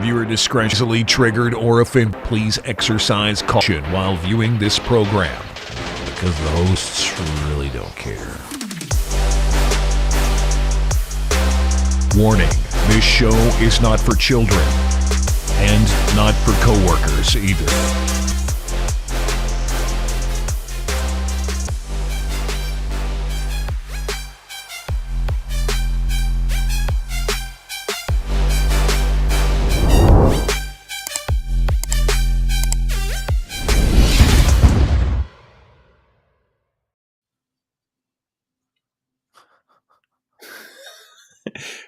Viewer discretion easily triggered or offended. Please exercise caution while viewing this program, because the hosts really don't care. Warning, this show is not for children, and not for coworkers either.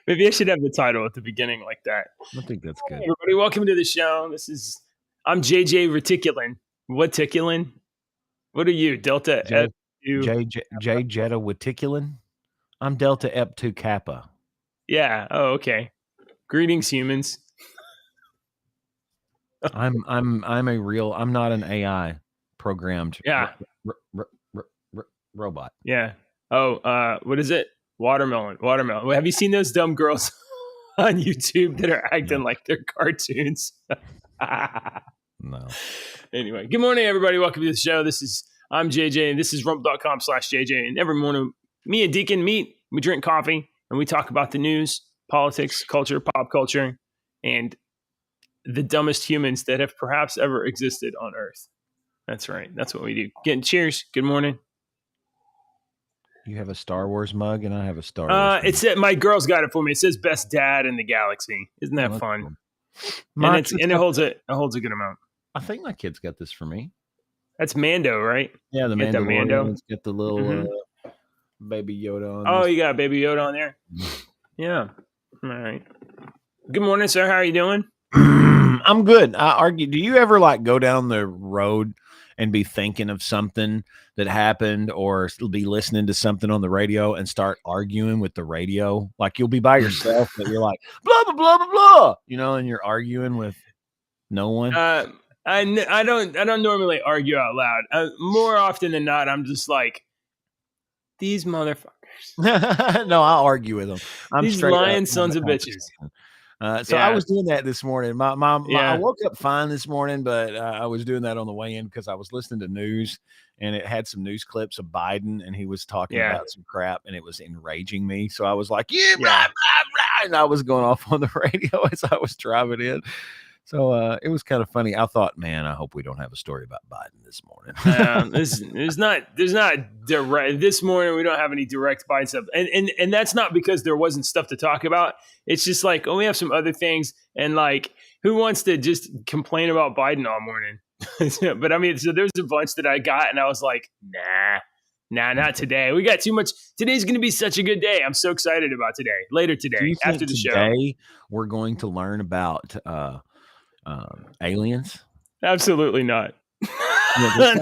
Maybe I should have the title at the beginning like that. I think that's good. Hey everybody, welcome to the show. I'm JJ Reticulin. Waticulin? What are you? Delta J F2? Jetta Waticulin. I'm Delta Ep2 Kappa. Yeah. Oh, okay. Greetings, humans. I'm not an AI programmed robot. Yeah. Oh, what is it? Watermelon. Have you seen those dumb girls on YouTube that are acting like they're cartoons? No. Anyway, good morning, everybody. Welcome to the show. I'm JJ, and this is rumble.com/JJ. And every morning, me and Deacon meet, we drink coffee, and we talk about the news, politics, culture, pop culture, and the dumbest humans that have perhaps ever existed on Earth. That's right. That's what we do. Cheers. Good morning. You have a Star Wars mug, and I have a Star Wars mug. My girl's got it for me. It says "Best Dad in the Galaxy." Isn't that fun? Cool. And it holds a good amount. I think my kid's got this for me. That's Mando, right? Yeah, the Mando. It's got the little Baby Yoda on. Oh, you got Baby Yoda on there? Yeah. All right. Good morning, sir. How are you doing? I'm good. Do you ever go down the road and be thinking of something that happened, or be listening to something on the radio and start arguing with the radio? Like, you'll be by yourself, but you're like, blah, blah, blah, blah, blah, and you're arguing with no one. I don't normally argue out loud. More often than not, I'm just like, these motherfuckers. No, I'll argue with them. These lying sons of bitches. I was doing that this morning. I woke up fine this morning, but I was doing that on the way in because I was listening to news, and it had some news clips of Biden, and he was talking about some crap, and it was enraging me. So I was like, blah, blah, blah, and I was going off on the radio as I was driving in. So it was kind of funny. I thought, man, I hope we don't have a story about Biden this morning. There's not direct. This morning we don't have any direct Biden stuff, and that's not because there wasn't stuff to talk about. It's just like, we have some other things, and who wants to just complain about Biden all morning? But I mean, so there's a bunch that I got, and I was like, nah, not today. We got too much. Today's going to be such a good day. I'm so excited about today. Later today, after the show, today we're going to learn about aliens? Absolutely not.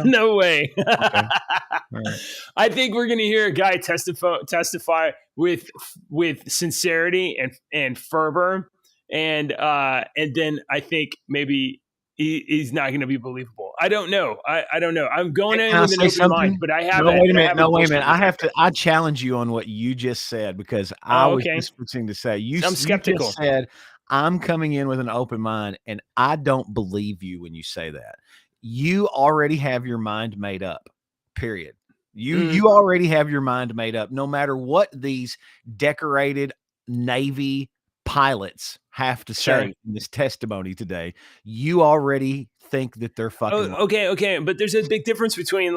No way. Okay. Right. I think we're going to hear a guy testify with sincerity and fervor, and then I think maybe he's not going to be believable. I don't know. I don't know. I'm going in with an open mind, but I have. Wait a minute. I challenge you on what you just said, because I was just fixing to say I'm skeptical. You just said, I'm coming in with an open mind, and I don't believe you when you say that. You already have your mind made up, period. You already have your mind made up. No matter what these decorated Navy pilots have to say in this testimony today, you already think that they're fucking. Okay. But there's a big difference between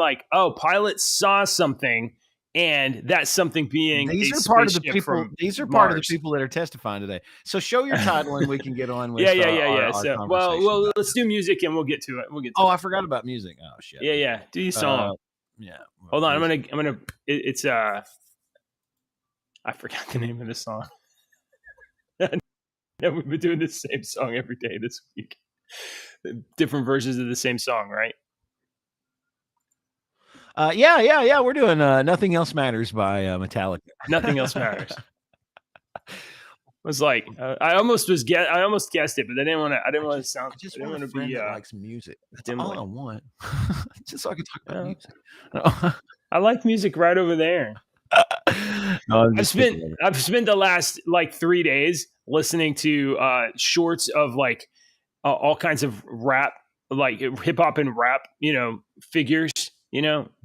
pilots saw something, and that's something being. These are part of the people. These are part of the people that are testifying today. So show your title, and we can get on with. Yeah. So, well, let's do music, and we'll get to it. I forgot about music. Oh shit. Yeah. Do your song. Yeah. Hold on. I'm gonna. It's I forgot the name of the song. Yeah, we've been doing the same song every day this week. Different versions of the same song, right? Yeah. We're doing "Nothing Else Matters" by Metallica. Nothing else matters. was like, I almost guessed it, but I didn't want to sound. I just want a friend that likes music. That's all I want. Just so I can talk about music. I like music right over there. No, I've spent the last like 3 days listening to shorts of like all kinds of rap, like hip hop and rap, figures,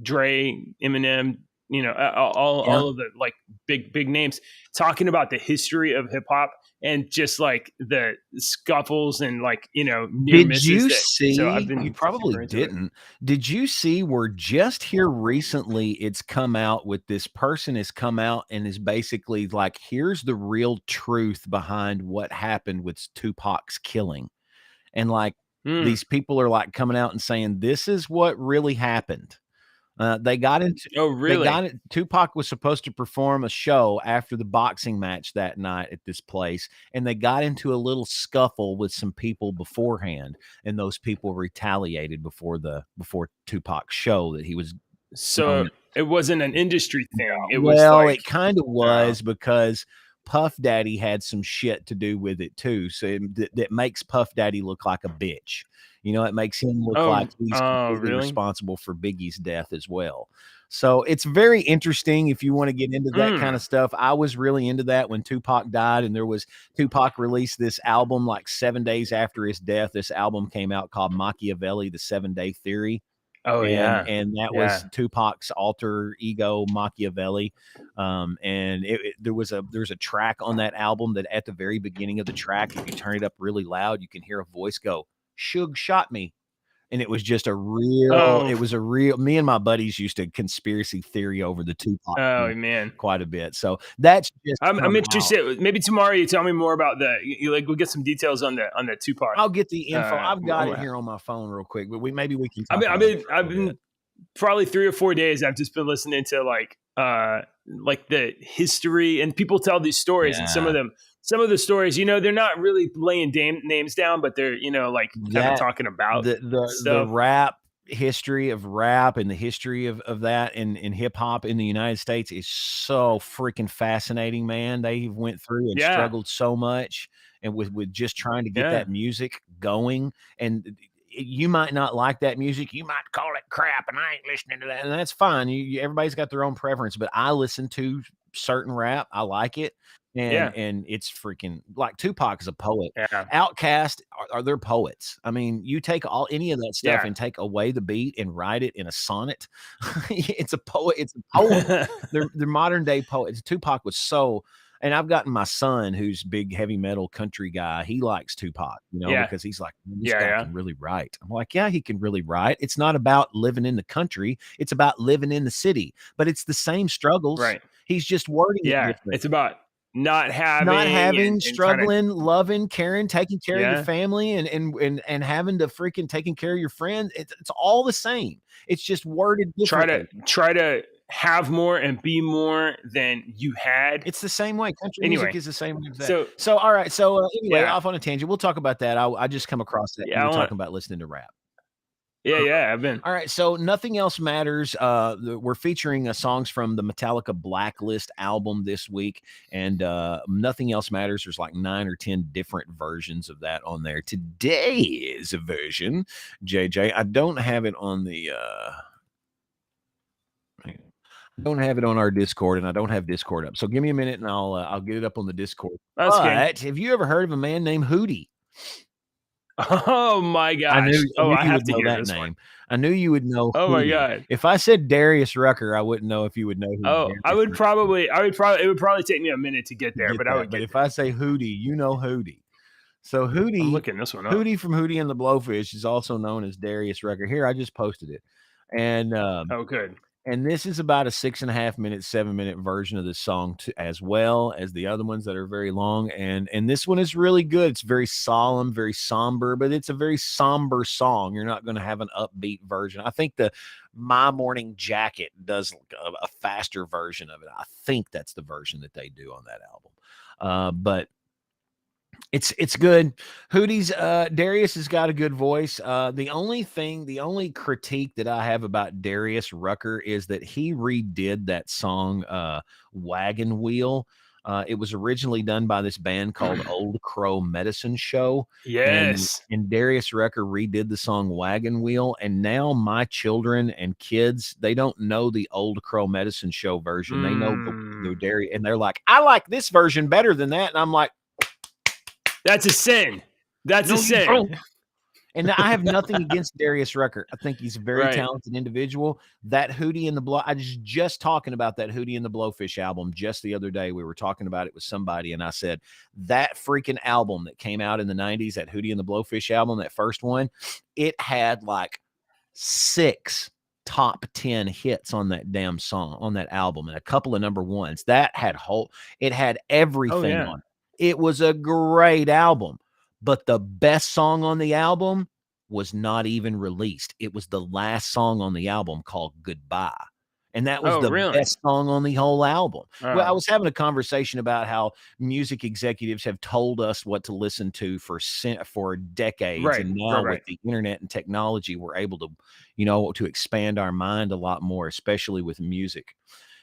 Dre, Eminem, all of the like big names talking about the history of hip hop and just like the scuffles and like, near Did misses you that. So I've see? You been probably super into it. didn't. Did you see where just here recently it's come out with this person has come out and is basically like, here's the real truth behind what happened with Tupac's killing. And like Mm. these people are like coming out and saying, this is what really happened. They got into Oh, they really? got it. Tupac was supposed to perform a show after the boxing match that night at this place, and they got into a little scuffle with some people beforehand, and those people retaliated before Tupac's show that he was So going. it wasn't an industry thing. It was Well, like, it kind of uh, was because Puff Daddy had some shit to do with it too. So that makes Puff Daddy look like a bitch. It makes him look like he's completely really? responsible for Biggie's death as well. So it's very interesting if you want to get into that kind Mm. of stuff. I was really into that when Tupac died, and Tupac released this album like 7 days after his death. This album came out called Machiavelli, the 7-Day Theory, Oh and yeah, that was yeah. Tupac's alter ego Machiavelli. And there's a track on that album that at the very beginning of the track, if you turn it up really loud, you can hear a voice go, "Suge shot me." And it was just Oh, it was a real, me and my buddies used to conspiracy theory over the Tupac oh thing man. quite a bit. So that's just I'm come out. interested. Maybe tomorrow you tell me more about like we'll get some details on the Tupac. I'll get the info. I've got it I here on my phone real quick, but maybe we can talk mean, about it for a I've little bit. been probably 3 or 4 days. I've just been listening to like the history, and people tell these stories, and Yeah. some of the stories, they're not really laying names down, but they're like kind of That talking about the stuff. rap history of rap and the history of that in hip hop in the United States is so freaking fascinating, man. They went through and Yeah, struggled so much and with just trying to get yeah, that music going. And you might not like that music. You might call it crap, and I ain't listening to that. And that's fine. Everybody's got their own preference, but I listen to certain rap. I like it. And yeah, it's freaking like Tupac is a poet. yeah, Outcast are they're poets. I mean, you take any of that stuff yeah. and take away the beat and write it in a sonnet. It's a poet. It's a poem. They're modern day poets. Tupac was so, and I've gotten my son, who's big heavy metal country guy. He likes Tupac, Yeah, because he's like, "Man, this yeah, guy yeah. can really write." I'm like, "Yeah, he can really write. It's not about living in the country. It's about living in the city, but it's the same struggles. Right. He's just wording it Yeah, different." it's about not Not having having, and kind of, struggling, loving, caring, taking care of your yeah, family, and having to freaking taking care of your friends. It's all the same. It's just worded try to differently. try to have more and be more than you had. It's the same way. Country music Anyway, is the same way as that. so So, all right. So, anyway, yeah, off on a tangent. We'll talk about that. I just come across that. You yeah, were talking about listening to rap. yeah, I've been. All right, so Nothing Else Matters. We're featuring songs from the Metallica Blacklist album this week, and Nothing Else Matters. There's like 9 or 10 different versions of that on there. Today's version, JJ, I don't have it on the. I don't have it on our Discord, and I don't have Discord up. So give me a minute, and I'll get it up on the Discord. That's okay. But have you ever heard of a man named Hootie? Oh my I knew gosh! I Oh, knew I you have would to know hear that this one. name. I knew you would know Oh my Hootie. god! If I said Darius Rucker, I wouldn't know if you would know who Oh, Darius Rucker it would probably take me a minute to get is. there, Get but I that. would But get if there. I say Hootie, you know Hootie. So I'm Hootie looking this one up. Hootie from Hootie and the Blowfish is also known as Darius Rucker. Here, I just posted it. And Oh, good. and this is about a 6.5 minute, 7-minute version of this song as well as the other ones that are very long. And this one is really good. It's very solemn, very somber, but it's a very somber song. You're not going to have an upbeat version. I think the My Morning Jacket does a faster version of it. I think that's the version that they do on that album. But it's good. Hootie's Darius has got a good voice. The only critique that I have about Darius Rucker is that he redid that song Wagon Wheel. It was originally done by this band called Old Crow Medicine Show. Yes. And Darius Rucker redid the song Wagon Wheel. And now my children and kids, they don't know the Old Crow Medicine Show version. They know the Darius, and they're like, I like this version better than that. And I'm like, that's a sin. That's a sin. And I have nothing against Darius Rucker. I think he's a very talented individual. That Hootie and the Blow, I was just talking about that Hootie and the Blowfish album just the other day. We were talking about it with somebody, and I said, that freaking album that came out in the 90s, that Hootie and the Blowfish album, that first one, it had like 6 top 10 hits on that damn song, on that album, and a couple of number ones. That had it had everything on it. It was a great album. But the best song on the album was not even released. It was the last song on the album, called Goodbye. And that was best song on the whole album. Well, I was having a conversation about how music executives have told us what to listen to for decades. And now with the internet and technology, we're able to, to expand our mind a lot more, especially with music.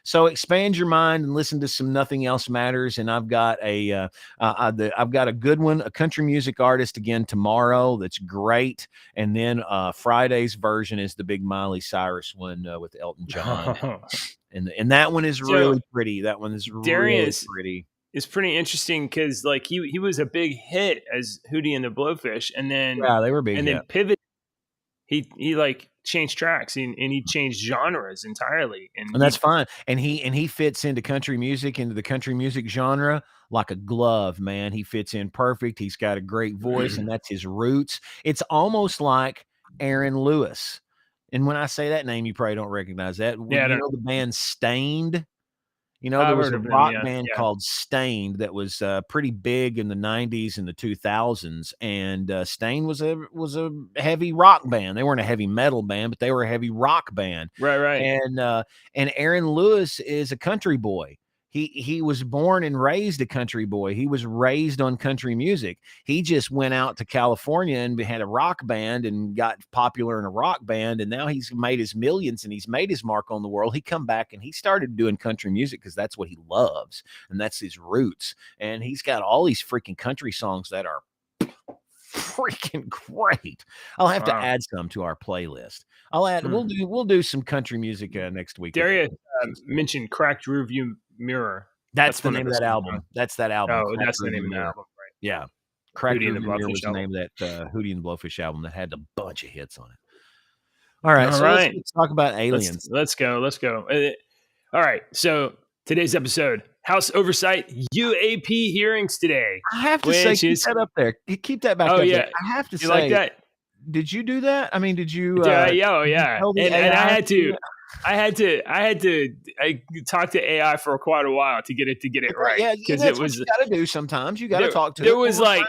So expand your mind and listen to some Nothing Else Matters. And I've got I've got a good one, a country music artist again tomorrow. That's great. And then Friday's version is the big Miley Cyrus one with Elton John. And that one is really pretty. That one is really pretty. It's pretty interesting because like he was a big hit as Hootie and the Blowfish, and then they were big. And then pivoted. He like changed tracks and he changed genres entirely, and that's fine. And he fits into country music, into the country music genre like a glove, man. He fits in perfect. He's got a great voice, and that's his roots. It's almost like Aaron Lewis. And when I say that name, you probably don't recognize that. Yeah, you know the band Stained? There was a rock band called Stained that was pretty big in the 90s and the 2000s. And Stained was a heavy rock band. They weren't a heavy metal band, but they were a heavy rock band. Right. And Aaron Lewis is a country boy. He was born and raised a country boy. He was raised on country music. He just went out to California and had a rock band and got popular in a rock band. And now he's made his millions and he's made his mark on the world. He come back and he started doing country music because that's what he loves. And that's his roots. And he's got all these freaking country songs that are freaking great. I'll have to add some to our playlist. I'll add, we'll do some country music next week. Darius mentioned Cracked Rearview Mirror. That's the name of that album. That's that album. Oh, that's the name of the album, right? Yeah. Cracked Rearview Mirror was the name of that Hootie and the Blowfish album that had a bunch of hits on it. All right. Let's talk about aliens. Let's go. All right. So today's episode, House Oversight UAP hearings today. I have to say, keep that up there. Keep that back up there. I have to say. Like that? Did you do that? I mean, did you? Yeah. And I had to. I talked to AI for quite a while to get it right. Yeah, because it was. What you got to do sometimes. You got to talk to. There was like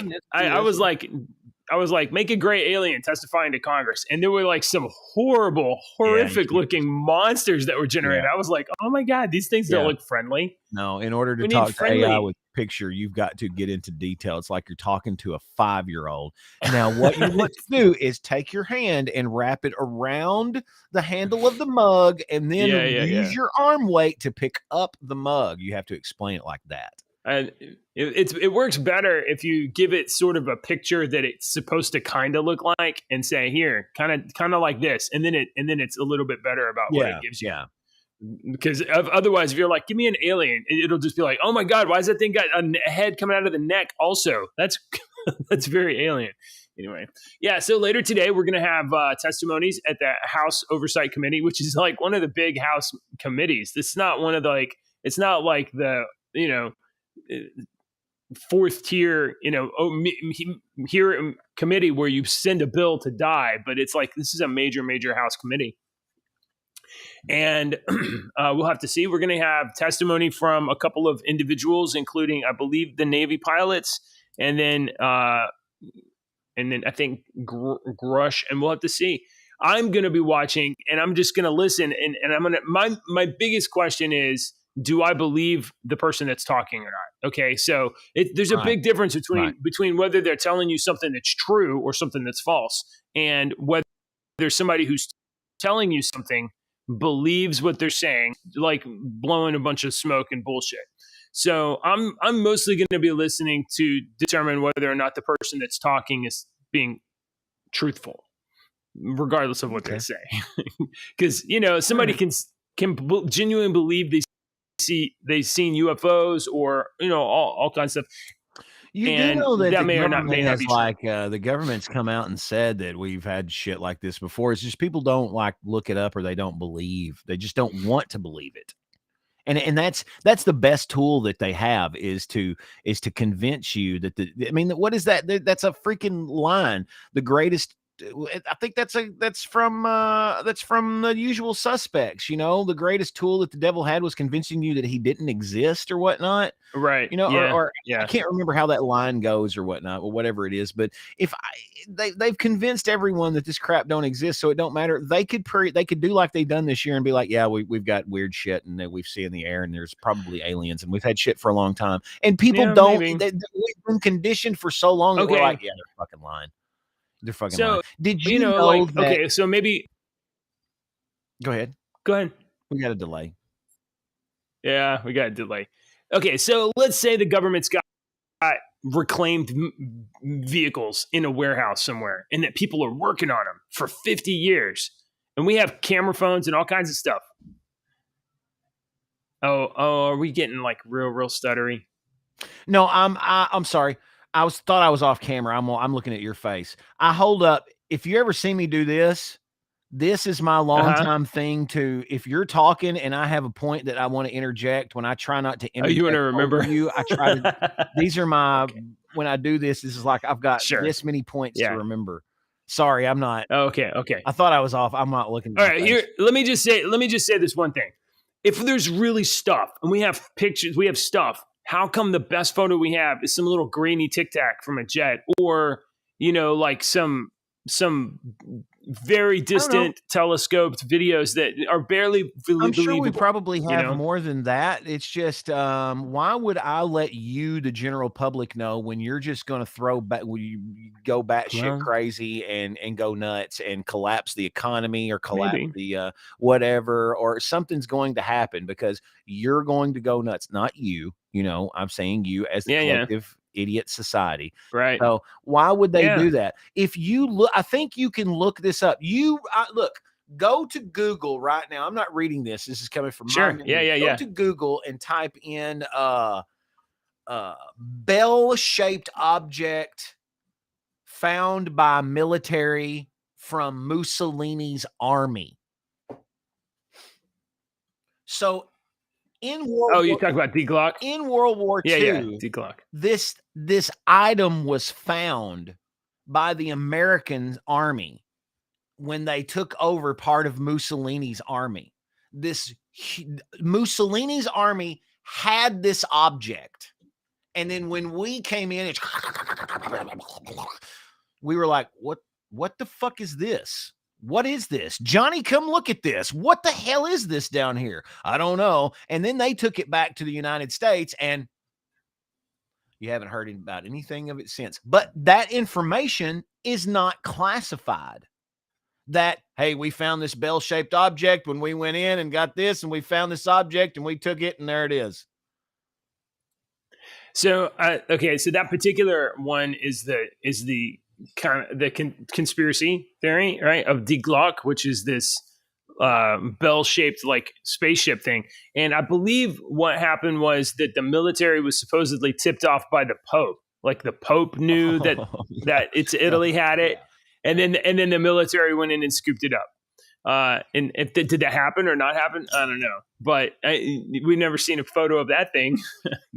I was like, make a great alien testifying to Congress, and there were like some horrific looking monsters that were generated. I was like, oh my god, these things don't look friendly. No, in order to talk to AI with picture, you've got to get into detail. It's like you're talking to a 5-year-old. Now, what you want to do is take your hand and wrap it around the handle of the mug, and then use your arm weight to pick up the mug. You have to explain it like that. And it works better if you give it sort of a picture that it's supposed to kind of look like, and say, here, kind of like this, and then it's a little bit better about what it gives you. Because otherwise, if you're like, give me an alien, it'll just be like, oh my god, why is that thing got a head coming out of the neck? Also, that's very alien. Anyway, so later today we're gonna have testimonies at the House Oversight Committee, which is like one of the big House committees. It's not one of the it's not like the fourth tier here committee where you send a bill to die, but it's like this is a major House committee. And we'll have to see. We're going to have testimony from a couple of individuals, including, I believe, the Navy pilots, and then I think Grush. And we'll have to see. I'm going to be watching, and I'm just going to listen. And I'm going to. My biggest question is, do I believe the person that's talking or not? Okay, so there's a big difference between whether they're telling you something that's true or something that's false, and whether there's somebody who's telling you something believes what they're saying, like blowing a bunch of smoke and bullshit. So I'm mostly going to be listening to determine whether or not the person that's talking is being truthful, regardless of what they say. Because somebody can genuinely believe they've seen UFOs or all kinds of stuff. You do know that the government has the government's come out and said that we've had shit like this before. It's just people don't look it up, or they don't believe. They just don't want to believe it. And that's the best tool that they have is to convince you that what is that? That's a freaking line. The greatest. I think that's from The Usual Suspects. The greatest tool that the devil had was convincing you that he didn't exist or whatnot. Right. Or I can't remember how that line goes or whatnot, or whatever it is. But they've convinced everyone that this crap don't exist, so it don't matter. They could do like they've done this year and be like, yeah, we've got weird shit and that we've seen in the air, and there's probably aliens, and we've had shit for a long time. And people don't. We've been conditioned for so long that we're like, yeah, they're fucking lying. They're fucking lying. Did you know that? Okay, so maybe. Go ahead. We got a delay. Yeah, we got a delay. Okay, so let's say the government's got reclaimed vehicles in a warehouse somewhere, and that people are working on them for 50 years, and we have camera phones and all kinds of stuff. Oh, are we getting real stuttery? No, I'm sorry. Thought I was off camera. I'm looking at your face. I hold up. If you ever see me do this, this is my long time thing to, if you're talking and I have a point that I want to interject, when I try not to interject, you want to remember you, I try to, these are my, when I do this is like, I've got this many points to remember. Sorry, I'm not. Okay. I thought I was off. I'm not looking. All right, here, let me just say this one thing. If there's really stuff and we have pictures, we have stuff, how come the best photo we have is some little grainy Tic Tac from a jet, or some very distant telescoped videos that are barely believable? I'm sure we probably have more than that. It's just why would I let you, the general public, know when you're just going to throw back, when you go batshit crazy and go nuts and collapse the economy or collapse the whatever, or something's going to happen because you're going to go nuts. Not you. I'm saying you as the collective idiot society. Right. So why would they do that? If you look, I think you can look this up. Look, go to Google right now. I'm not reading this. This is coming from my memory. Go to Google and type in bell-shaped object found by military from Mussolini's army. So in World you talk about D Glock? In World War II, D Glock. This item was found by the American army when they took over part of Mussolini's army. Mussolini's army had this object, and then when we came in, we were like, "What the fuck is this? What is this? Johnny, come look at this. What the hell is this down here?" I don't know. And then they took it back to the United States, and you haven't heard about anything of it since. But that information is not classified. That, hey, we found this bell-shaped object when we went in and got this, and we found this object and we took it, and there it is. So, so that particular one is the kind of the conspiracy theory, right, of D Glock, which is this bell-shaped spaceship thing. And I believe what happened was that the military was supposedly tipped off by the Pope. Like the Pope knew that Italy had it, and then the military went in and scooped it up. And did that happen or not happen? I don't know, but we've never seen a photo of that thing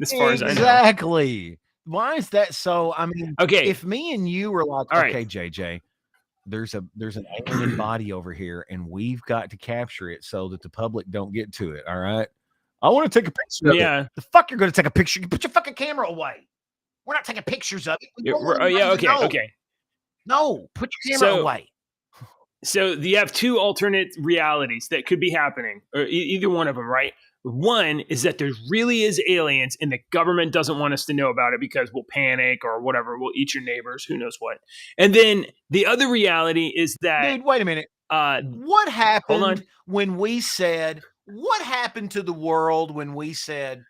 as far as I know. Exactly. Why is that so? I mean, if me and you were like, okay, JJ, there's an alien body over here, and we've got to capture it so that the public don't get to it. All right, I want to take a picture of it. The fuck, you're going to take a picture? You put your fucking camera away. We're not taking pictures of it. Okay. No, put your camera away. So you have two alternate realities that could be happening, or either one of them, right? One is that there really is aliens and the government doesn't want us to know about it because we'll panic or whatever. We'll eat your neighbors, who knows what. And then the other reality is that... Dude, wait a minute. What happened when we said... What happened to the world when we said,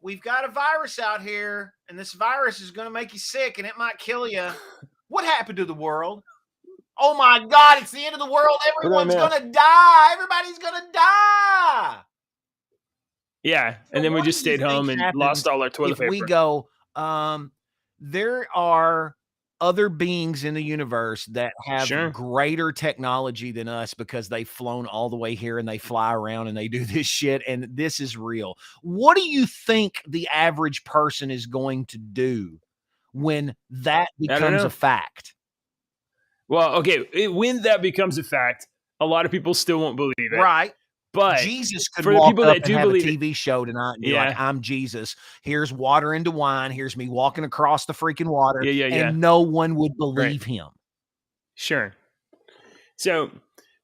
we've got a virus out here, and this virus is going to make you sick, and it might kill you. What happened to the world? Oh my God, it's the end of the world. Everyone's going to die. Everybody's going to die. Yeah, and then we just stayed home and lost all our toilet paper. We go, there are other beings in the universe that have greater technology than us because they've flown all the way here and they fly around and they do this shit, and this is real. What do you think the average person is going to do when that becomes a fact? Well, okay, when that becomes a fact, a lot of people still won't believe it. Right. But Jesus could walk up and have a TV show tonight and be like, I'm Jesus. Here's water into wine. Here's me walking across the freaking water. And no one would believe him. Sure. So,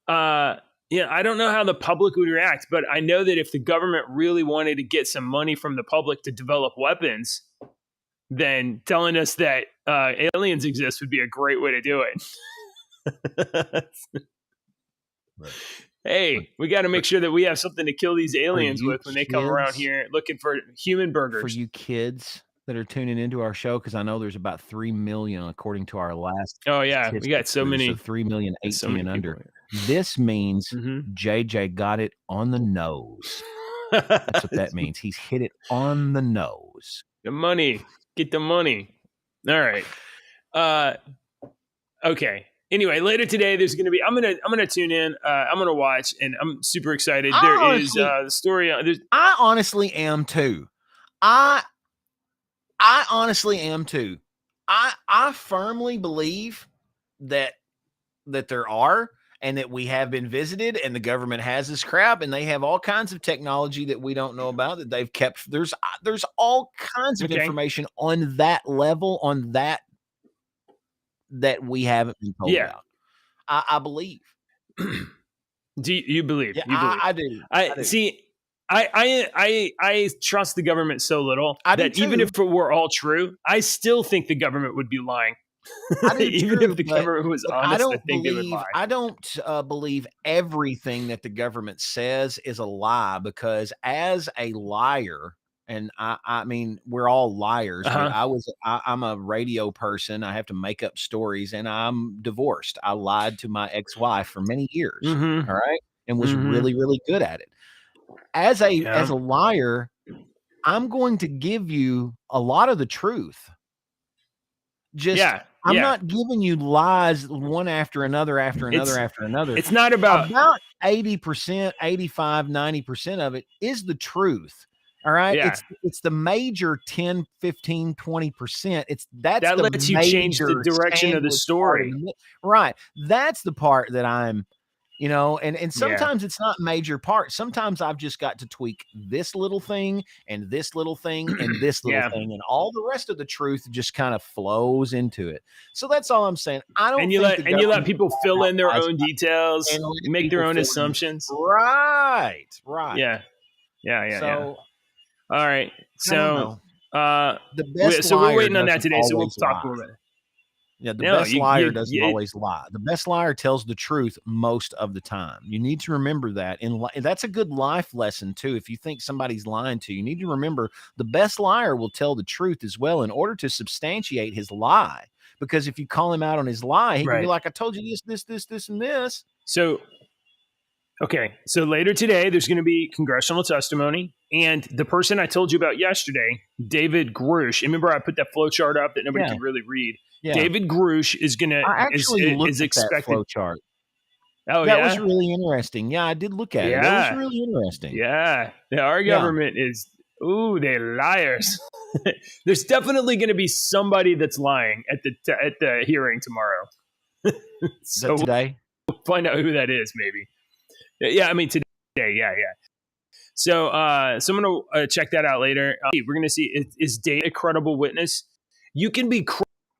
I don't know how the public would react, but I know that if the government really wanted to get some money from the public to develop weapons, then telling us that aliens exist would be a great way to do it. Hey, we got to make sure that we have something to kill these aliens with when they come around here looking for human burgers. For you kids that are tuning into our show, because I know there's about 3 million according to our last. Oh yeah, we got so many. So 3 million 18 and under. This means JJ got it on the nose. That's what that means. He's hit it on the nose. The money, get the money. All right. Okay. Anyway, later today, there's going to be. I'm gonna tune in. I'm gonna watch, and I'm super excited. There is the story. I honestly am too. I honestly am too. I firmly believe that there are, and that we have been visited, and the government has this crap, and they have all kinds of technology that we don't know about that they've kept. There's all kinds of information on that level, on that we haven't been told about. I believe. Do you believe? Yeah, you believe? I do. I do. See. I trust the government so little that even if it were all true, I still think the government would be lying. Even if the government was honest, I think they would lie. I don't believe everything that the government says is a lie, because as a liar, and I mean, we're all liars. I'm a radio person. I have to make up stories, and I'm divorced. I lied to my ex-wife for many years. All right. And was really, really good at it. As a liar, I'm going to give you a lot of the truth. I'm not giving you lies one after another, after another. It's not about 80%, 85, 90% of it is the truth. All right. Yeah. It's the major 10, 15, 20%. That lets you change the direction of the story. Right. That's the part that I'm, and sometimes it's not major part. Sometimes I've just got to tweak this little thing and this little thing and this little thing, and all the rest of the truth just kind of flows into it. So that's all I'm saying. I don't. And you let people fill in their own details and make their own assumptions. Right. Yeah. So, all right. So, the best. So we're waiting on that today. So we'll talk a little bit. Yeah, the best liar doesn't always lie. The best liar tells the truth most of the time. You need to remember that. And that's a good life lesson, too. If you think somebody's lying to you, you need to remember the best liar will tell the truth as well in order to substantiate his lie. Because if you call him out on his lie, he can be like, I told you this, and this. So, okay. So later today, there's going to be congressional testimony. And the person I told you about yesterday, David Grush, remember I put that flow chart up that nobody could really read. Yeah. David Grush is going to is expected. That flow chart. Oh, that was really interesting. Yeah, I did look at it. That was really interesting. Yeah, our government is they're liars. There's definitely going to be somebody that's lying at the hearing tomorrow. So today, we'll find out who that is. Maybe. Yeah, I mean today. Yeah. So, I'm going to check that out later. We're going to see is Dave a credible witness? You can be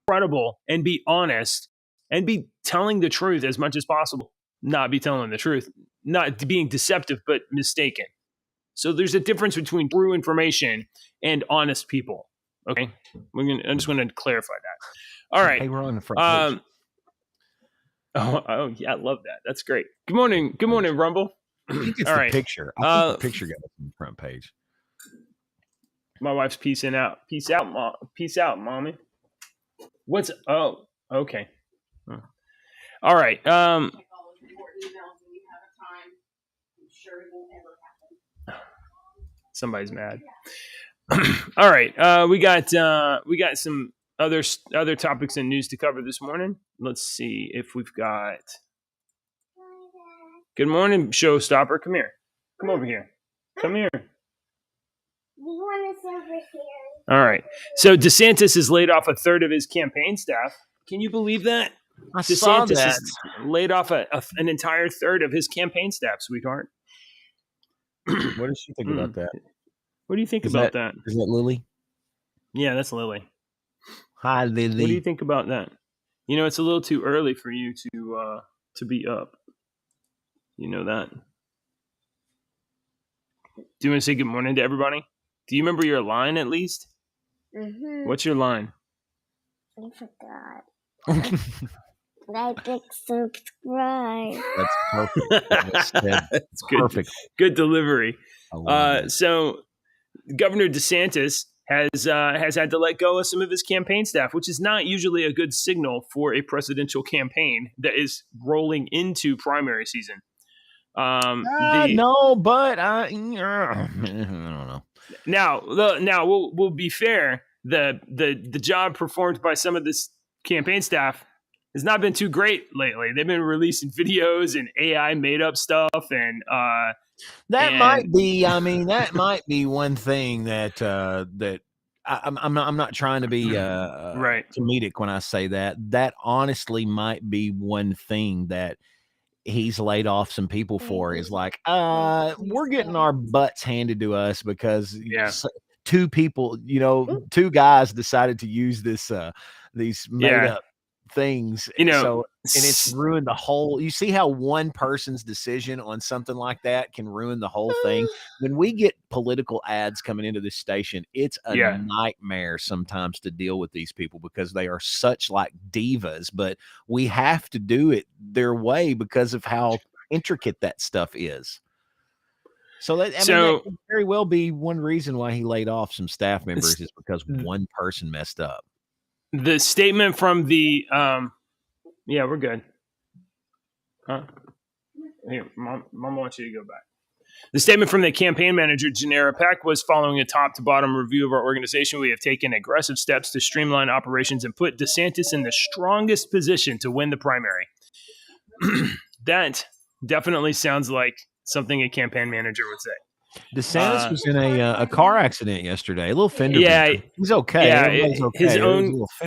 credible and be honest and be telling the truth as much as possible. Not be telling the truth, not being deceptive, but mistaken. So there's a difference between true information and honest people. Okay. I'm just going to clarify that. All right. Hey, we're on the front page. Oh yeah. I love that. That's great. Good morning, Rumble. I think it's the picture. I think the picture got us on the front page. My wife's peacing out. Peace out, mom. Peace out, mommy. What's okay. All right. Somebody's mad. All right. We got some other topics and news to cover this morning. Let's see if we've got. Good morning, showstopper. Come here. Come over here. Come here. All right. So DeSantis has laid off a third of his campaign staff. Can you believe that? DeSantis has laid off an entire third of his campaign staff, sweetheart. What does she think about that? What do you think about that? Is that Lily? Yeah, that's Lily. Hi, Lily. What do you think about that? You know, it's a little too early for you to be up. You know that. Do you want to say good morning to everybody? Do you remember your line at least? Mm-hmm. What's your line? I forgot. Like and subscribe. That's perfect. That's good. Perfect. Good delivery. So Governor DeSantis has had to let go of some of his campaign staff, which is not usually a good signal for a presidential campaign that is rolling into primary season. No, but I don't know. Now we'll be fair. The job performed by some of this campaign staff has not been too great lately. They've been releasing videos and AI made up stuff, and might be. I mean, that might be one thing that I'm not trying to be right comedic when I say that. That honestly might be one thing that he's laid off some people for, is like, we're getting our butts handed to us because two people, two guys decided to use these made up things, so and it's ruined the whole. You see how one person's decision on something like that can ruin the whole thing. When we get political ads coming into this station, it's a nightmare sometimes to deal with these people because they are such like divas, but we have to do it their way because of how intricate that stuff is. So that could very well be one reason why he laid off some staff members, is because one person messed up. The statement from the we're good. Here, mom wants you to go back. The statement from the campaign manager, Janera Peck, was following a top-to-bottom review of our organization. We have taken aggressive steps to streamline operations and put DeSantis in the strongest position to win the primary. That definitely sounds like something a campaign manager would say. DeSantis was in a car accident yesterday. A little fender bender. He's okay. Yeah, okay.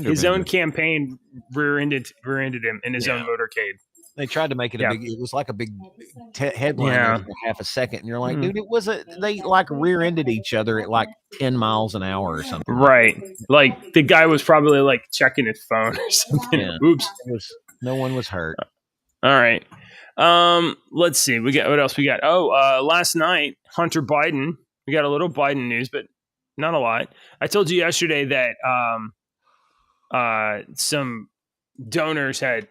His own campaign rear-ended him in his own motorcade. They tried to make it a big. It was like a big headline for half a second, and you're like, dude, it was they like rear-ended each other at like 10 miles an hour or something. Right, like the guy was probably like checking his phone or something. Yeah. Oops, no one was hurt. All right. Let's see. What else we got? Last night, Hunter Biden. We got a little Biden news, but not a lot. I told you yesterday that some donors had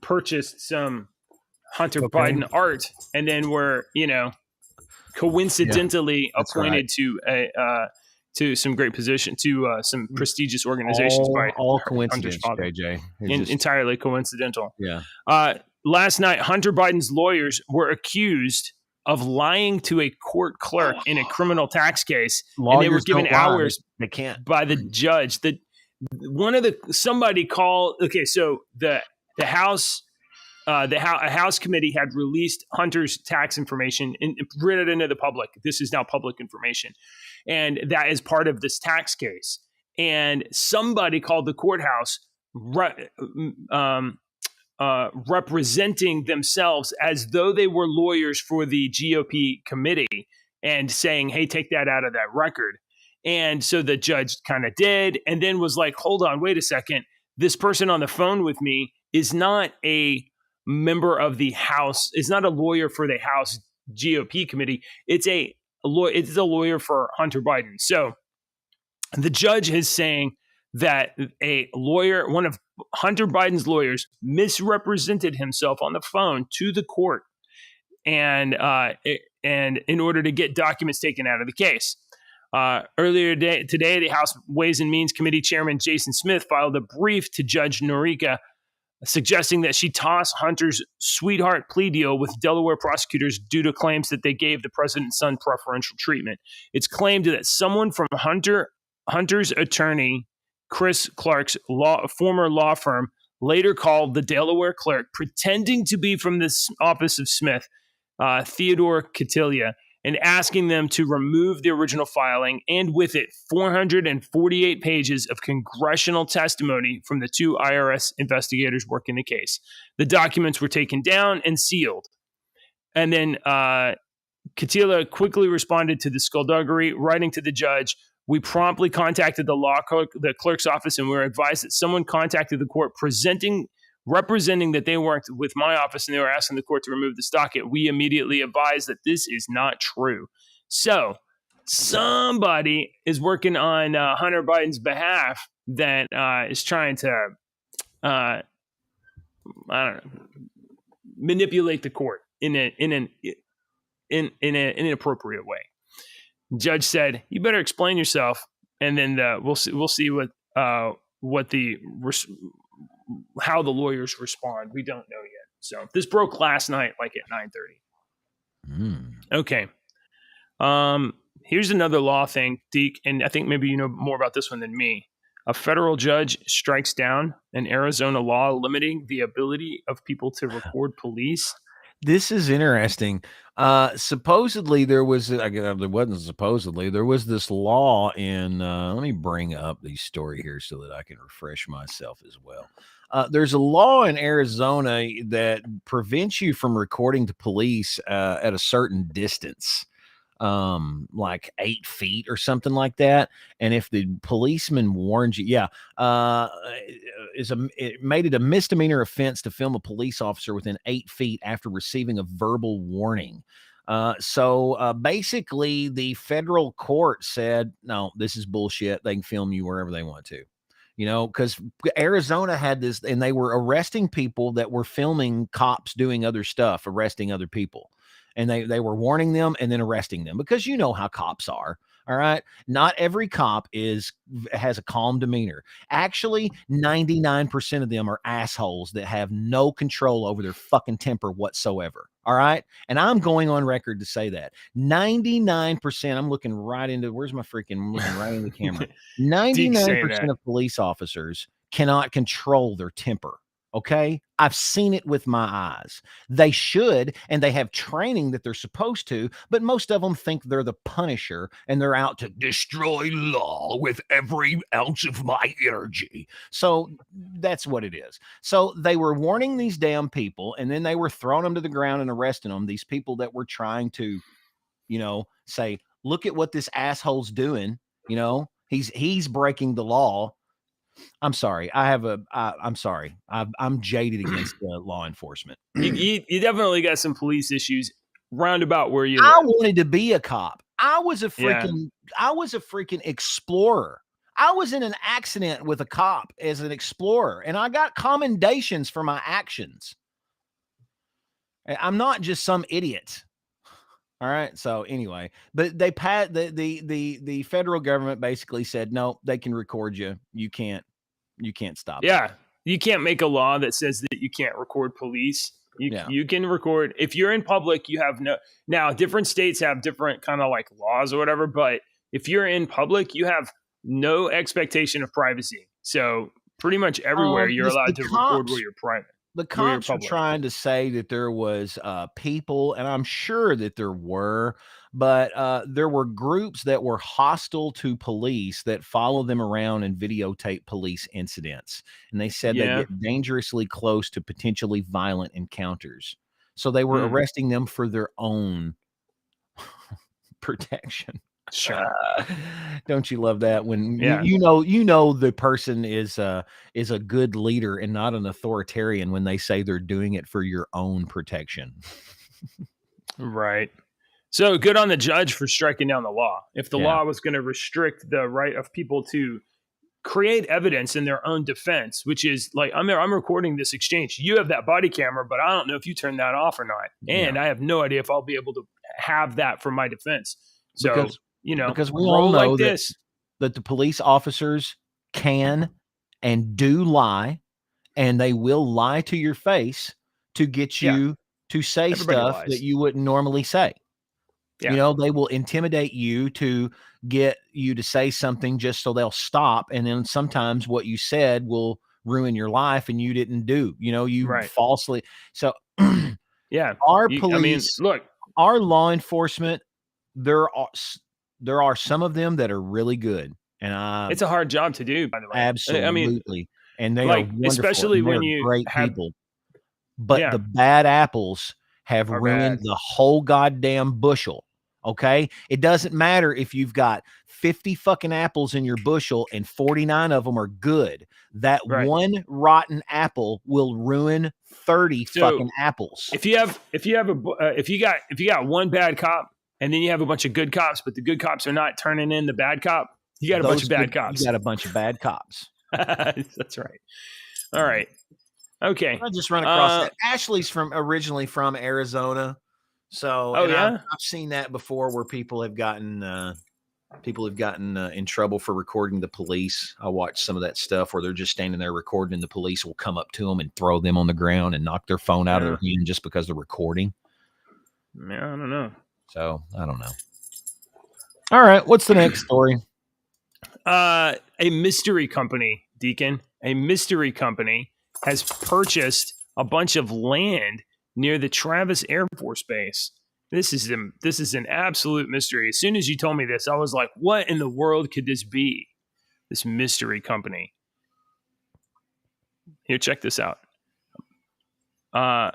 purchased some Hunter Biden art, and then were coincidentally appointed to some great position, to some prestigious organizations by all coincidence, JJ. Entirely coincidental. Yeah. Last night, Hunter Biden's lawyers were accused of lying to a court clerk in a criminal tax case, and they were given hours. They can't by the judge. Somebody called. Okay, so the House. A House committee had released Hunter's tax information and read it into the public. This is now public information, and that is part of this tax case. And somebody called the courthouse, representing themselves as though they were lawyers for the GOP committee, and saying, "Hey, take that out of that record." And so the judge kind of did, and then was like, "Hold on, wait a second. This person on the phone with me is not a member of the House. It's not a lawyer for the House GOP committee. It's a lawyer for Hunter Biden." So the judge is saying that a lawyer, one of Hunter Biden's lawyers, misrepresented himself on the phone to the court, and in order to get documents taken out of the case. Earlier today, the House Ways and Means Committee Chairman Jason Smith filed a brief to Judge Norica suggesting that she toss Hunter's sweetheart plea deal with Delaware prosecutors due to claims that they gave the president's son preferential treatment. It's claimed that someone from Hunter's attorney, Chris Clark's former law firm, later called the Delaware clerk, pretending to be from this office of Smith, Theodore Cotillia, and asking them to remove the original filing and with it 448 pages of congressional testimony from the 2 IRS investigators working the case. The documents were taken down and sealed. And then Cotillia quickly responded to the skullduggery, writing to the judge, "We promptly contacted the clerk's office, and we were advised that someone contacted the court representing that they worked with my office and they were asking the court to remove the docket. We immediately advised that this is not true." So somebody is working on Hunter Biden's behalf that is trying to, I don't know, manipulate the court in an inappropriate way. The judge said, "You better explain yourself," and then we'll see how the lawyers respond. We don't know yet. So this broke last night, like at 9:30. Okay. Here's another law thing, Deke, and I think maybe you know more about this one than me. A federal judge strikes down an Arizona law limiting the ability of people to record police. This is interesting. Supposedly there was this law in, let me bring up the story here so that I can refresh myself as well. There's a law in Arizona that prevents you from recording the police at a certain distance, like 8 feet or something like that. And if the policeman warns you, it made it a misdemeanor offense to film a police officer within 8 feet after receiving a verbal warning. So basically the federal court said, no, this is bullshit. They can film you wherever they want to. You know, because Arizona had this, and they were arresting people that were filming cops doing other stuff, arresting other people. And they were warning them and then arresting them, because you know how cops are. All right. Not every cop has a calm demeanor. Actually, 99% of them are assholes that have no control over their fucking temper whatsoever. All right. And I'm going on record to say that 99%, I'm looking right into, I'm looking right into the camera. 99% of police officers cannot control their temper. Okay. I've seen it with my eyes. They should, and they have training that they're supposed to, but most of them think they're the Punisher and they're out to destroy law with every ounce of my energy. So that's what it is. So they were warning these damn people, and then they were throwing them to the ground and arresting them. These people that were trying to, say, look at what this asshole's doing. He's breaking the law. I'm sorry. I'm sorry. I'm jaded against law enforcement. You definitely got some police issues roundabout where you live. I wanted to be a cop. I was a freaking explorer. I was in an accident with a cop as an explorer, and I got commendations for my actions. I'm not just some idiot. All right. So anyway, but they the federal government basically said, no, they can record you. You can't stop. Yeah. You can't make a law that says that you can't record police. You can record if you're in public. You have now different states have different kind of like laws or whatever. But if you're in public, you have no expectation of privacy. So pretty much everywhere you're allowed to record where you're private. The cops were trying to say that there was people, and I'm sure that there were, but there were groups that were hostile to police that follow them around and videotape police incidents. And they said they get dangerously close to potentially violent encounters. So they were arresting them for their own protection. Sure. Don't you love that when you know the person is a good leader and not an authoritarian when they say they're doing it for your own protection. Right. So good on the judge for striking down the law. If the law was going to restrict the right of people to create evidence in their own defense, which is like, I'm recording this exchange. You have that body camera, but I don't know if you turn that off or not. And I have no idea if I'll be able to have that for my defense. So because we all know that the police officers can and do lie, and they will lie to your face to get you to say stuff that you wouldn't normally say. Yeah. They will intimidate you to get you to say something just so they'll stop. And then sometimes what you said will ruin your life and you didn't do, falsely. So yeah, our police, our law enforcement, there are some of them that are really good. And it's a hard job to do, by the way. Absolutely. And they are wonderful. Especially when you great people. But the bad apples have ruined the whole goddamn bushel. Okay. It doesn't matter if you've got 50 fucking apples in your bushel and 49 of them are good. That one rotten apple will ruin 30 fucking apples. If you got one bad cop and then you have a bunch of good cops, but the good cops are not turning in the bad cop, you got a bunch of bad cops. You got a bunch of bad cops. That's right. All right. Okay. I just run across that. Ashley's originally from Arizona. So I've seen that before where people have gotten in trouble for recording the police. I watched some of that stuff where they're just standing there recording and the police will come up to them and throw them on the ground and knock their phone out of their hand just because they're recording. Yeah, I don't know. So I don't know. All right. What's the next story? A mystery company, Deacon, has purchased a bunch of land near the Travis Air Force Base. This is an absolute mystery. As soon as you told me this, I was like, what in the world could this be? This mystery company. Here, check this out. The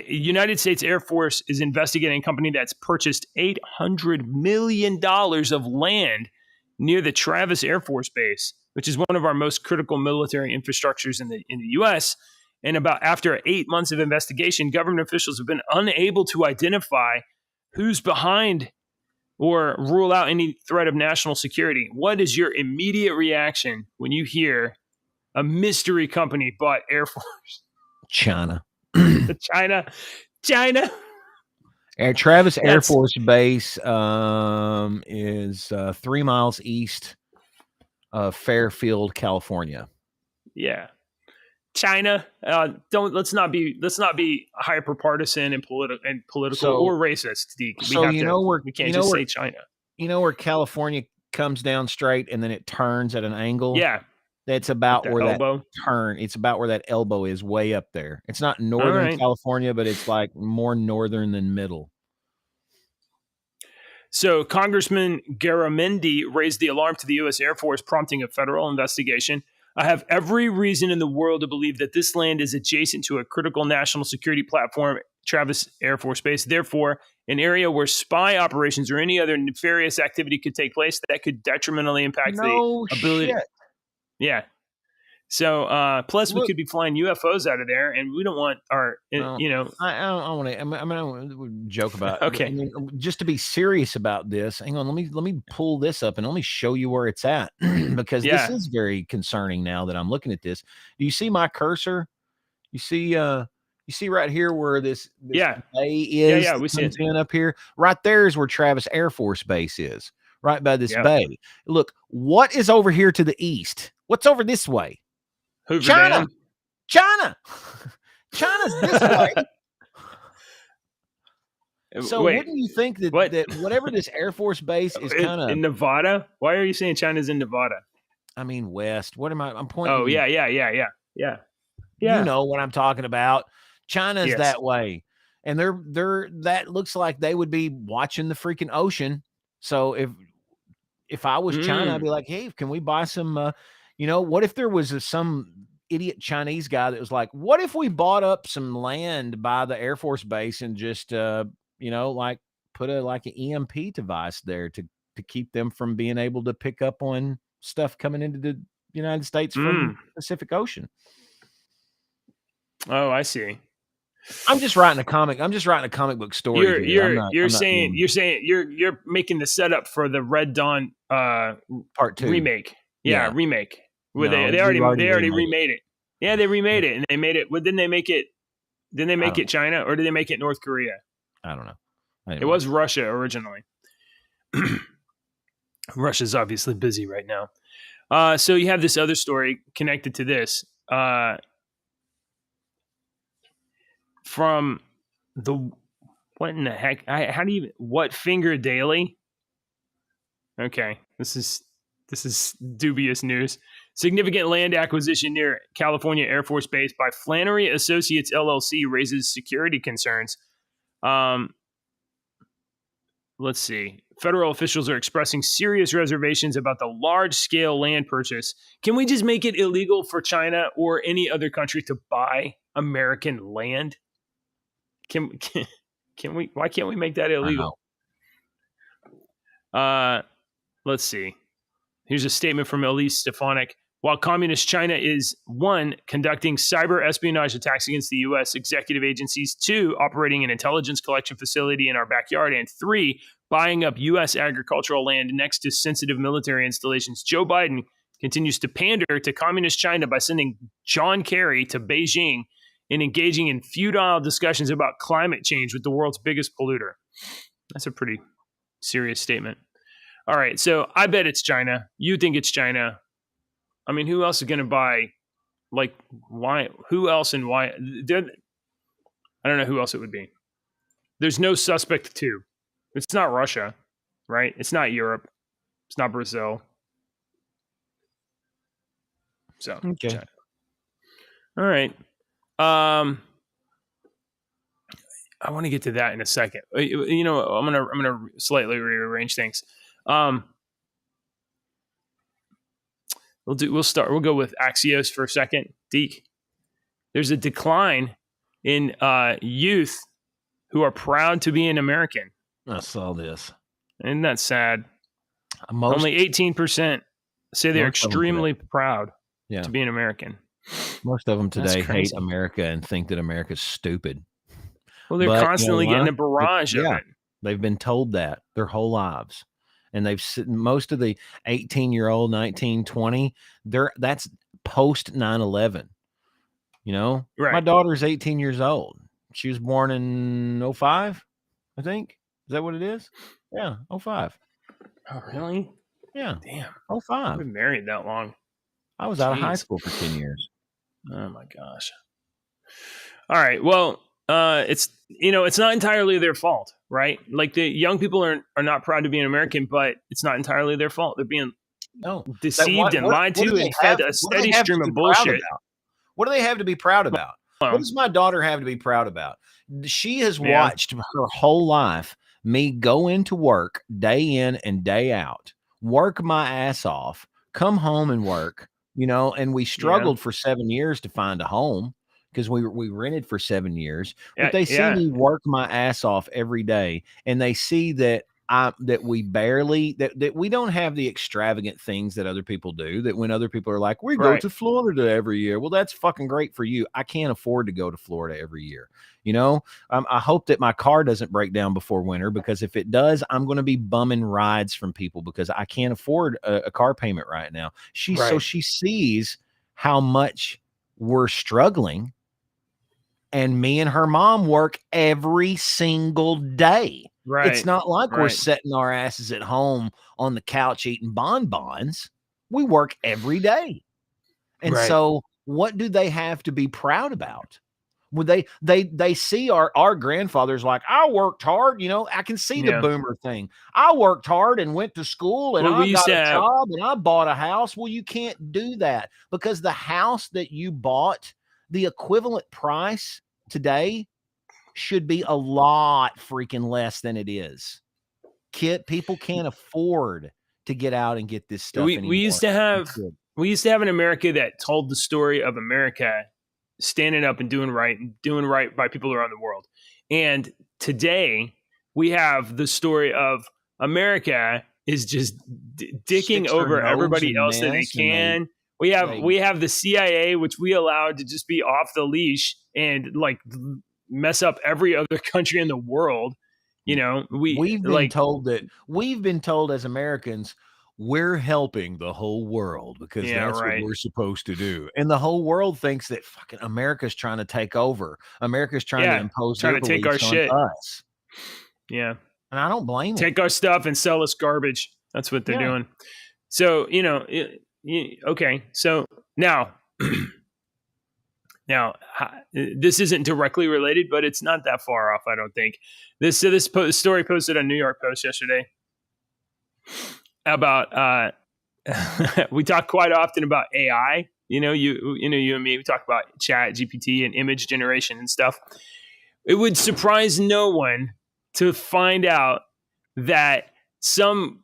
United States Air Force is investigating a company that's purchased $800 million of land near the Travis Air Force Base, which is one of our most critical military infrastructures in the U.S., and after 8 months of investigation, government officials have been unable to identify who's behind or rule out any threat of national security. What is your immediate reaction when you hear a mystery company bought Air Force? China. China. Travis Air Force Base is 3 miles east of Fairfield, California. Yeah. China. Let's not be hyper partisan and political or racist. We can't just say China. You know where California comes down straight and then it turns at an angle? Yeah. That's about where that turn. It's about where that elbow is, way up there. It's not northern California, but it's like more northern than middle. So Congressman Garamendi raised the alarm to the U.S. Air Force, prompting a federal investigation. I have every reason in the world to believe that this land is adjacent to a critical national security platform, Travis Air Force Base. Therefore, an area where spy operations or any other nefarious activity could take place that could detrimentally impact the ability. Shit. Yeah. So, plus we could be flying UFOs out of there, and we don't want our, I don't want to. I mean, joke about. Okay. I mean, just to be serious about this. Hang on. Let me pull this up and let me show you where it's at because this is very concerning now that I'm looking at this. Do you see my cursor? You see right here where this bay is. Yeah, we see it up here. Right there is where Travis Air Force Base is. Right by this bay. Look, what is over here to the east? What's over this way? Hoover China. Dam. China's this way. So wouldn't you think that whatever this Air Force Base is kind of in Nevada? Why are you saying China's in Nevada? I mean west. What am I? I'm pointing. Oh yeah. You know what I'm talking about. China's that way, and they're that looks like they would be watching the freaking ocean. So if I was China, I'd be like, hey, can we buy some? What if there was some idiot Chinese guy that was like, what if we bought up some land by the Air Force Base and just, like put an EMP device there to keep them from being able to pick up on stuff coming into the United States from the Pacific Ocean. Oh, I see. I'm just writing a comic book story. You're making the setup for the Red Dawn Part 2 remake. Yeah. Remake. They already remade it. Yeah, they remade it and they made it. Well, didn't they make it? Didn't they make it China or did they make it North Korea? I don't know. Anyway. It was Russia originally. Russia's obviously busy right now. So you have this other story connected to this from the what in the heck? What Finger Daily? Okay, this is dubious news. Significant land acquisition near California Air Force Base by Flannery Associates LLC raises security concerns. Let's see. Federal officials are expressing serious reservations about the large-scale land purchase. Can we just make it illegal for China or any other country to buy American land? Can we? Why can't we make that illegal? Let's see. Here's a statement from Elise Stefanik. While Communist China is, 1, conducting cyber espionage attacks against the U.S. executive agencies, 2, operating an intelligence collection facility in our backyard, and 3, buying up U.S. agricultural land next to sensitive military installations, Joe Biden continues to pander to Communist China by sending John Kerry to Beijing and engaging in futile discussions about climate change with the world's biggest polluter. That's a pretty serious statement. All right, so I bet it's China. You think it's China. I mean, who else is going to buy, like, why? Who else and why? I don't know who else it would be. There's no suspect two. It's not Russia, right? It's not Europe. It's not Brazil. So, okay. China. All right. I want to get to that in a second. You know, I'm gonna slightly rearrange things. We'll go with Axios for a second. Deke, there's a decline in youth who are proud to be an American. I saw this. Isn't that sad? Only 18% say they're extremely proud to be an American. Most of them today hate America and think that America's stupid. Well, they're constantly getting a barrage of it. They've been told that their whole lives. And most of the 18-year-old, 19, 20, that's post 9/11. You know, right. My daughter's 18 years old. She was born in 05, I think. Is that what it is? Yeah, 05. Oh, really? Yeah. Damn. 05. I've been married that long. I was out of high school for 10 years. Oh my gosh. All right. Well, it's not entirely their fault, right? Like the young people are not proud to be an American, but it's not entirely their fault. They're being deceived and lied to and fed a steady stream of bullshit. What do they have to be proud about? What does my daughter have to be proud about? She has watched her whole life me go into work day in and day out, work my ass off, come home and work, and we struggled for 7 years to find a home because we rented for 7 years. But they see me work my ass off every day, and they see that we don't have the extravagant things that other people do. That when other people are like, we go to Florida every year. Well, that's fucking great for you. I can't afford to go to Florida every year. I hope that my car doesn't break down before winter, because if it does, I'm going to be bumming rides from people because I can't afford a car payment right now. So she sees how much we're struggling, and me and her mom work every single day. Right. It's not like we're setting our asses at home on the couch eating bonbons. We work every day. And so what do they have to be proud about? Well, they see our grandfathers like, I worked hard, I can see the boomer thing. I worked hard and went to school and I got a job and I bought a house. Well, you can't do that, because the house that you bought, the equivalent price today should be a lot freaking less than it is. People can't afford to get out and get this stuff anymore. We used to have an America that told the story of America standing up and doing right by people around the world. And today we have the story of America is just dicking over everybody else that they can. We have the CIA, which we allowed to just be off the leash and like mess up every other country in the world. We've been told as Americans, we're helping the whole world because that's what we're supposed to do. And the whole world thinks that fucking America's trying to take over. America's trying to impose their beliefs on us. Yeah. And I don't blame them. Take our stuff and sell us garbage. That's what they're doing. So, okay. So now, this isn't directly related, but it's not that far off, I don't think. This story posted on New York Post yesterday about we talk quite often about AI. You and me, we talk about chat, GPT, and image generation and stuff. It would surprise no one to find out that some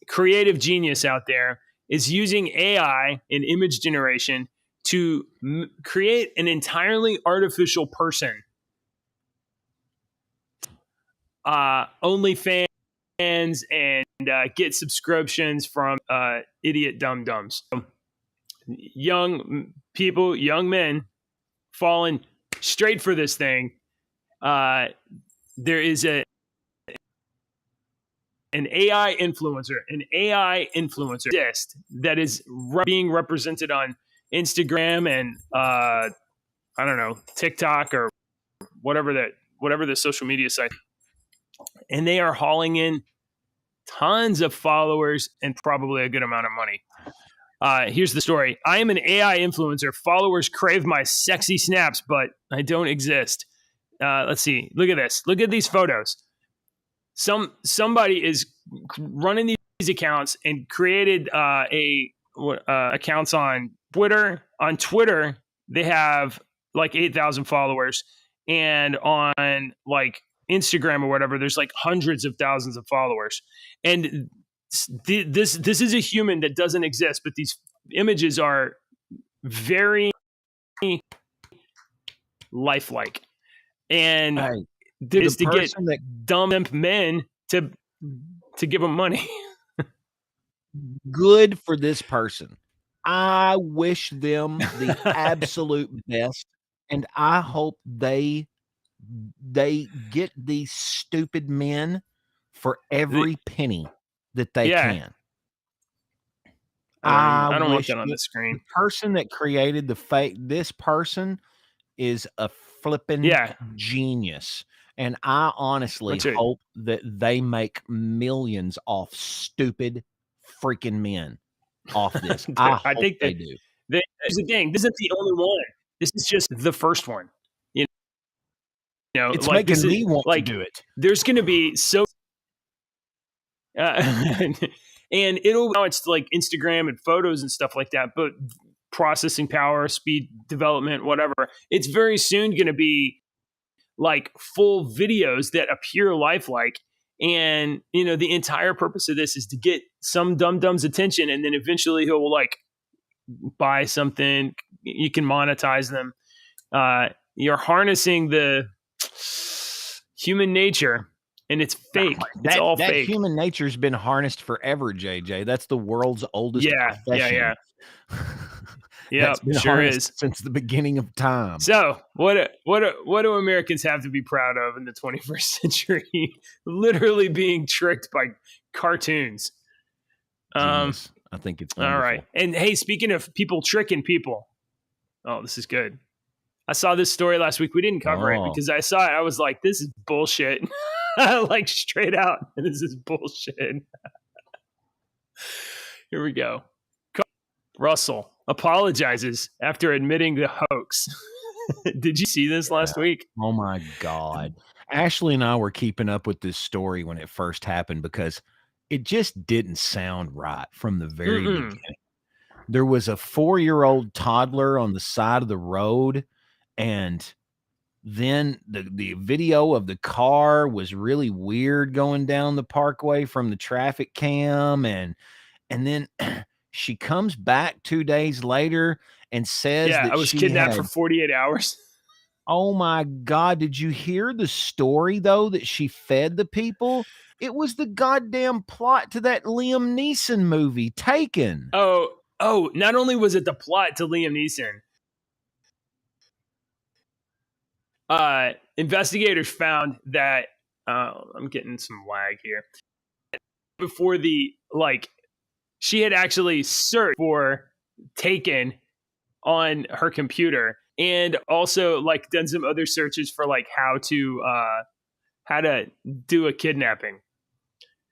creative genius out there is using AI and image generation to create an entirely artificial person. OnlyFans and get subscriptions from idiot dum-dums. Young people, young men falling straight for this thing. There is an AI influencer that is being represented on Instagram and I don't know, TikTok or whatever the social media site. And they are hauling in tons of followers and probably a good amount of money. Here's the story. I am an AI influencer. Followers crave my sexy snaps, but I don't exist. Let's see. Look at this. Look at these photos. Somebody is running these accounts and created accounts on Twitter. On Twitter, they have like 8,000 followers, and on like Instagram or whatever, there's like hundreds of thousands of followers. And this is a human that doesn't exist, but these images are very lifelike. And is to get dumb men to give them money. Good for this person. I wish them the absolute best, and I hope they get these stupid men for every penny that they can. I don't want that on the screen. The person that created the fake, this person is a flipping genius. And I honestly hope that they make millions off stupid freaking men off this. I think they do. Here's the thing. This isn't the only one. This is just the first one. You know, it's like making me want to do it. There's going to be and now it's like Instagram and photos and stuff like that, but processing power, speed, development, whatever. It's very soon going to be like full videos that appear lifelike. And, the entire purpose of this is to get some dum-dum's attention. And then eventually he'll like buy something. You can monetize them. You're harnessing the human nature, and it's fake. It's all fake. Human nature's been harnessed forever, JJ. That's the world's oldest profession. Yeah, sure is, since the beginning of time. So, what do Americans have to be proud of in the 21st century? Literally being tricked by cartoons. Genius. I think it's wonderful. All right. And hey, speaking of people tricking people, oh, this is good. I saw this story last week. We didn't cover it because I saw it. I was like, this is bullshit. Like straight out, this is bullshit. Here we go. Russell apologizes after admitting the hoax. Did you see this last week? Oh my God. Ashley and I were keeping up with this story when it first happened because it just didn't sound right from the very beginning. There was a 4-year-old toddler on the side of the road, and then the video of the car was really weird going down the parkway from the traffic cam, and then she comes back 2 days later and says that I was kidnapped for 48 hours. Oh my God. Did you hear the story though, that she fed the people? It was the goddamn plot to that Liam Neeson movie, Taken. Oh, not only was it the plot to Liam Neeson, investigators found that I'm getting some lag here. Before she had actually searched for Taken on her computer, and also like done some other searches for like how how to do a kidnapping.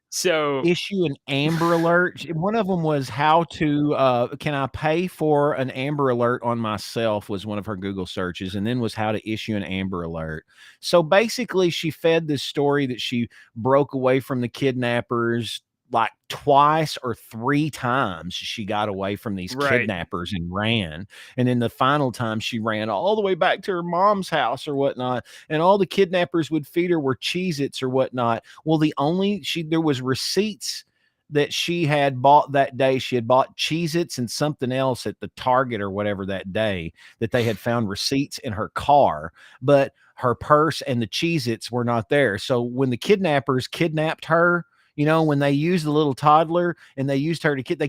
So issue an Amber Alert. One of them was how to, can I pay for an Amber Alert on myself was one of her Google searches, and then was how to issue an Amber Alert. So basically she fed this story that she broke away from the kidnappers like twice or 3 times. She got away from these kidnappers and ran. And then the final time she ran all the way back to her mom's house or whatnot. And all the kidnappers would feed her were Cheez-Its or whatnot. Well, there was receipts that she had bought that day. She had bought Cheez-Its and something else at the Target or whatever that day, that they had found receipts in her car, but her purse and the Cheez-Its were not there. So when the kidnappers kidnapped her, you know, when they used the little toddler and they used her to they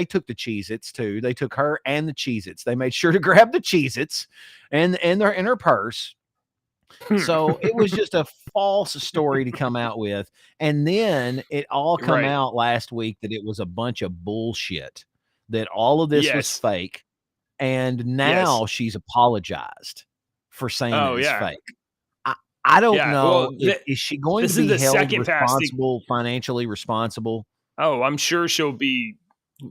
took the Cheez-Its too. They took her and the Cheez-Its. They made sure to grab the Cheez-Its and her purse. So it was just a false story to come out with. And then it all come out last week that it was a bunch of bullshit, that all of this was fake. And now she's apologized for saying that it's fake. I don't know. Well, is she going to be held responsible, financially responsible? Oh, I'm sure she'll be,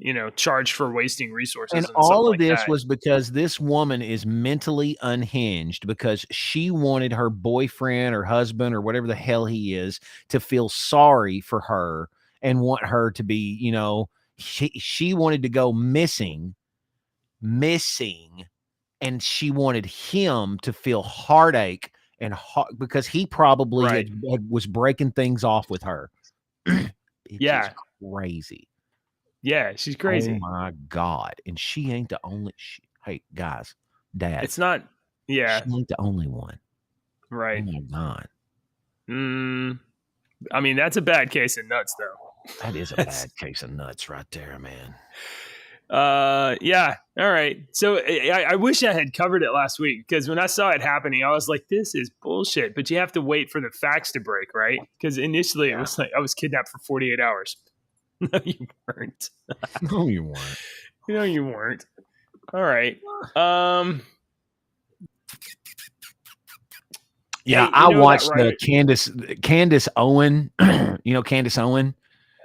you know, charged for wasting resources. And all of this was because this woman is mentally unhinged, because she wanted her boyfriend or husband or whatever the hell he is to feel sorry for her and want her to be, you know, she wanted to go missing, and she wanted him to feel heartache and because he probably was breaking things off with her. It's crazy. Yeah, she's crazy. Oh my God. And she ain't the only hey guys, Dad. It's not she ain't the only one. Right. Oh my God. I mean, that's a bad case of nuts though. That is a bad case of nuts right there, man. Yeah. All right. So I wish I had covered it last week, because when I saw it happening, I was like, this is bullshit. But you have to wait for the facts to break, right? Because initially it was like I was kidnapped for 48 hours. No, you weren't. No, you weren't. No, you weren't. All right. Yeah, hey, I watched the Candace Owen. You know Candace Owen?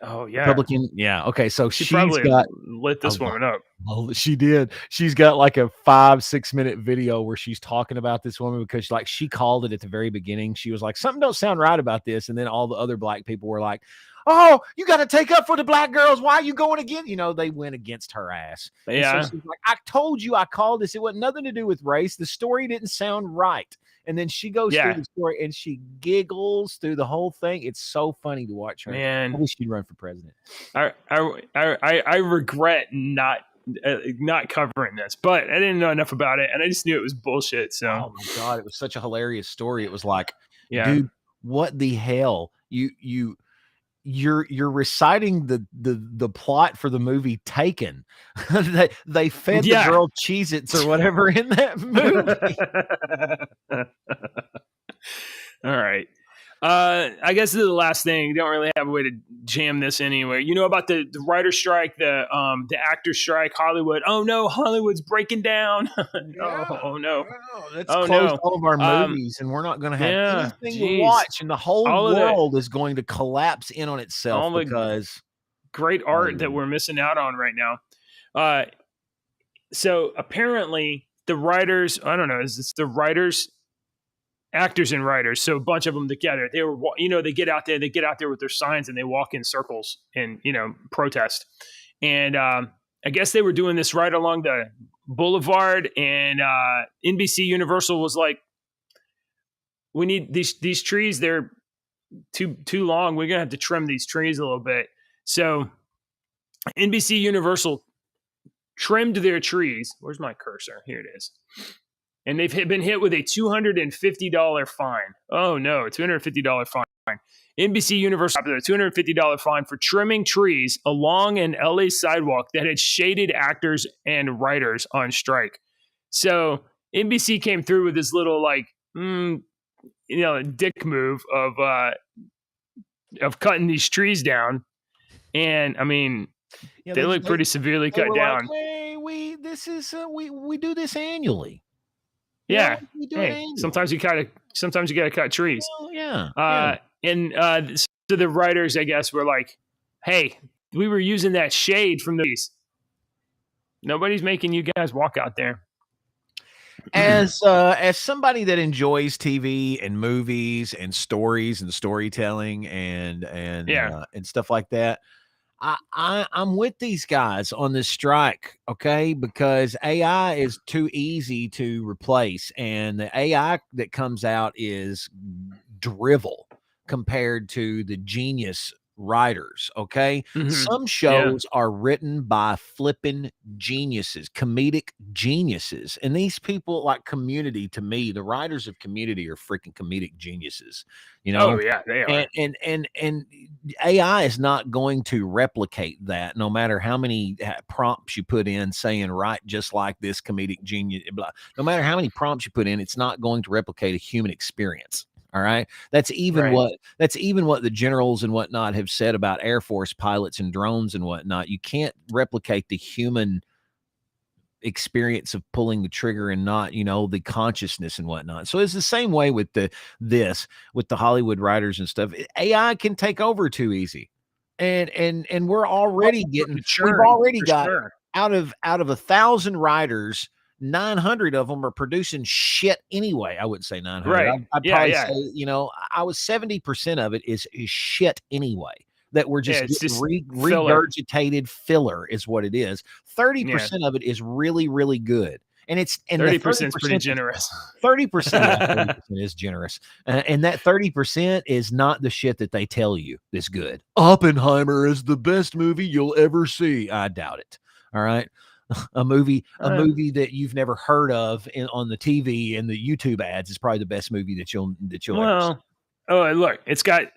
Oh yeah, Republican. Yeah. Okay. So she's probably got lit this woman up. Oh, she did. She's got like a 5-6 minute video where she's talking about this woman, because like she called it at the very beginning. She was like, something don't sound right about this. And then all the other black people were like, oh, you got to take up for the black girls. Why are you going again? You know, they went against her ass. Yeah. So she's like, I told you I called this. It wasn't nothing to do with race. The story didn't sound right. And then she goes through the story and she giggles through the whole thing. It's so funny to watch her. Man, I wish she'd run for president. I regret not covering this, but I didn't know enough about it, and I just knew it was bullshit. So, oh my God, it was such a hilarious story. It was like, dude, what the hell? You're reciting the plot for the movie Taken. they fed the girl Cheez-Its or whatever in that movie. All right. I guess this is the last thing. You don't really have a way to jam this anywhere. You know about the writer's strike, the actor strike, Hollywood. Oh no, Hollywood's breaking down. Oh no. Let's close all of our movies, and we're not going to have anything to watch, and the whole world is going to collapse in on itself because great art that we're missing out on right now. So apparently the writers, I don't know, is this the writers? Actors and writers, so a bunch of them together. They were, you know, they get out there with their signs and they walk in circles and, you know, protest. And I guess they were doing this right along the boulevard, and NBC Universal was like, we need these trees. They're too long. We're gonna have to trim these trees a little bit. So NBC Universal trimmed their trees. Where's my cursor? Here it is. And they've been hit with a $250 fine. Oh no, $250 fine. NBC Universal a $250 fine for trimming trees along an LA sidewalk that had shaded actors and writers on strike. So NBC came through with this little dick move of cutting these trees down, and I mean, they look pretty severely cut down. Like, hey, we do this annually. Yeah. Hey, sometimes you gotta Sometimes you got to cut trees. Well, yeah. And so the writers, I guess, were like, "Hey, we were using that shade from the trees. Nobody's making you guys walk out there." As somebody that enjoys TV and movies and stories and storytelling and stuff like that, I'm with these guys on this strike, okay? Because AI is too easy to replace, and the AI that comes out is drivel compared to the genius writers, okay? Some shows are written by flipping geniuses, comedic geniuses. And these people like Community, to me, the writers of Community are freaking comedic geniuses, you know? Oh yeah, they are. And AI is not going to replicate that no matter how many prompts you put in saying write just like this comedic genius, blah. No matter how many prompts you put in, it's not going to replicate a human experience. All right. That's even what the generals and whatnot have said about Air Force pilots and drones and whatnot. You can't replicate the human experience of pulling the trigger and not, the consciousness and whatnot. So it's the same way with the Hollywood writers and stuff. AI can take over too easy. And we're already we've already got out of 1,000 writers, 900 of them are producing shit anyway. I wouldn't say 900. Right. I'd probably say, I was 70% of it is shit anyway. That we're just, regurgitated filler is what it is. 30% of it is really, really good. And 30% is pretty generous. 30% is generous. And that 30% is not the shit that they tell you is good. Oppenheimer is the best movie you'll ever see. I doubt it. All right. A movie that you've never heard of on the TV and the YouTube ads is probably the best movie that you'll ever see. Oh, look, it's got